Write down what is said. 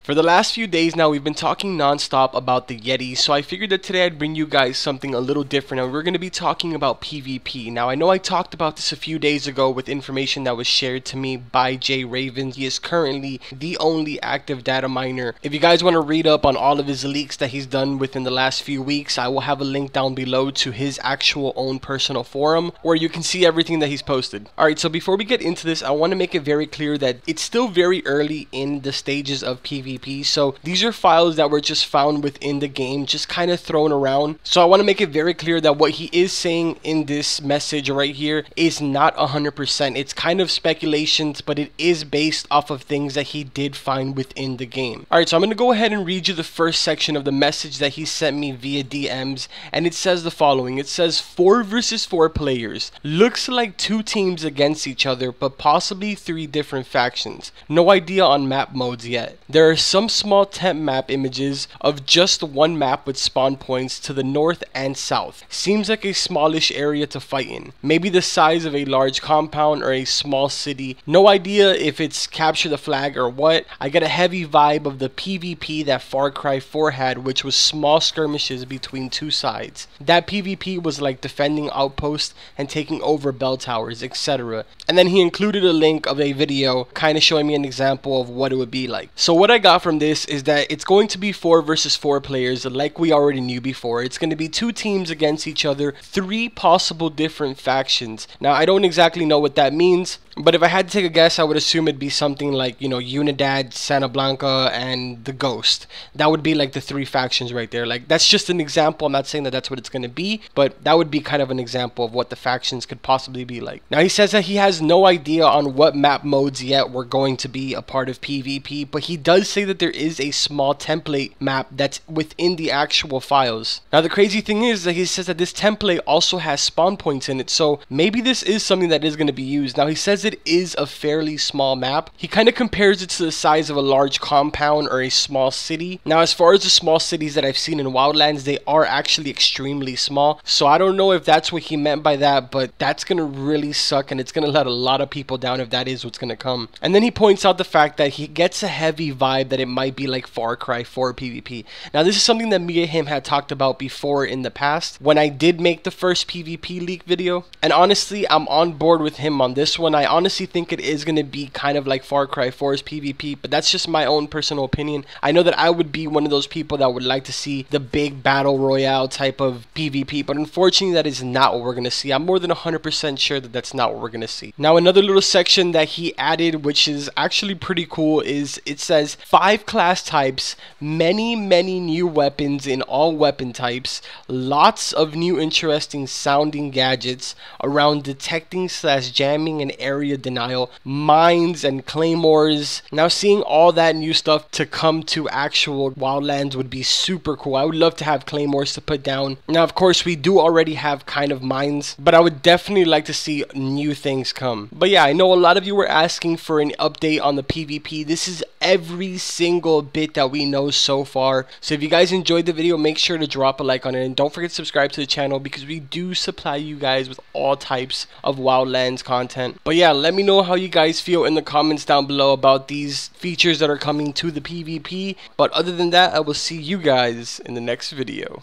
For the last few days now, we've been talking non-stop about the Yeti, so I figured that today I'd bring you guys something a little different, and we're going to be talking about PvP. Now, I know I talked about this a few days ago with information that was shared to me by Jay Raven. He is currently the only active data miner. If you guys want to read up on all of his leaks that he's done within the last few weeks, I will have a link down below to his actual own personal forum, where you can see everything that he's posted. Alright, so before we get into this, I want to make it very clear that it's still very early in the stages of PvP. So these are files that were just found within the game, just kind of thrown around. So I want to make it very clear that what he is saying in this message right here is not 100%. It's kind of speculations, but it is based off of things that he did find within the game. Alright, so I'm going to go ahead and read you the first section of the message that he sent me via DMs, and it says the following. It says 4 versus 4 players. Looks like 2 teams against each other, but possibly 3 different factions. No idea on map modes yet. There are some small temp map images of just one map with spawn points to the north and south. Seems like a smallish area to fight in. Maybe the size of a large compound or a small city. No idea if it's capture the flag or what. I get a heavy vibe of the PvP that Far Cry 4 had, which was small skirmishes between 2 sides. That PvP was like defending outposts and taking over bell towers, etc. And then he included a link of a video kind of showing me an example of what it would be like. So what I got from this is that it's going to be 4 versus 4 players, like we already knew before. It's going to be 2 teams against each other, 3 possible different factions. Now, I don't exactly know what that means, but if I had to take a guess, I would assume it'd be something like, you know, Unidad, Santa Blanca, and the Ghost. That would be like the 3 factions right there. Like, that's just an example. I'm not saying that that's what it's going to be, but that would be kind of an example of what the factions could possibly be like. Now, he says that he has no idea on what map modes yet were going to be a part of PvP, but he does say that there is a small template map that's within the actual files. Now, the crazy thing is that he says that this template also has spawn points in it, so maybe this is something that is going to be used. Now, he says it is a fairly small map. He kind of compares it to the size of a large compound or a small city. Now, as far as the small cities that I've seen in Wildlands, they are actually extremely small, so I don't know if that's what he meant by that, but that's going to really suck, and it's going to let a lot of people down if that is what's going to come. And then he points out the fact that he gets a heavy vibe that it might be like Far Cry 4 PvP. Now, this is something that me and him had talked about before in the past when I did make the first PvP leak video, and honestly, I'm on board with him on this one. I honestly think it is going to be kind of like Far Cry 4's PvP, but that's just my own personal opinion. I know that I would be one of those people that would like to see the big battle royale type of PvP, but unfortunately that is not what we're going to see. I'm more than 100% sure that that's not what we're going to see. Now, another little section that he added, which is actually pretty cool, is it says 5 class types, many new weapons in all weapon types, lots of new interesting sounding gadgets around detecting / jamming and area denial, mines and claymores. Now, seeing all that new stuff to come to actual Wildlands would be super cool. I would love to have claymores to put down. Now, of course, we do already have kind of mines, but I would definitely like to see new things come. But yeah, I know a lot of you were asking for an update on the PvP. This is every single bit that we know so far. So if you guys enjoyed the video, make sure to drop a like on it, and don't forget to subscribe to the channel because we do supply you guys with all types of Wildlands content. But yeah, let me know how you guys feel in the comments down below about these features that are coming to the PvP. But other than that, I will see you guys in the next video.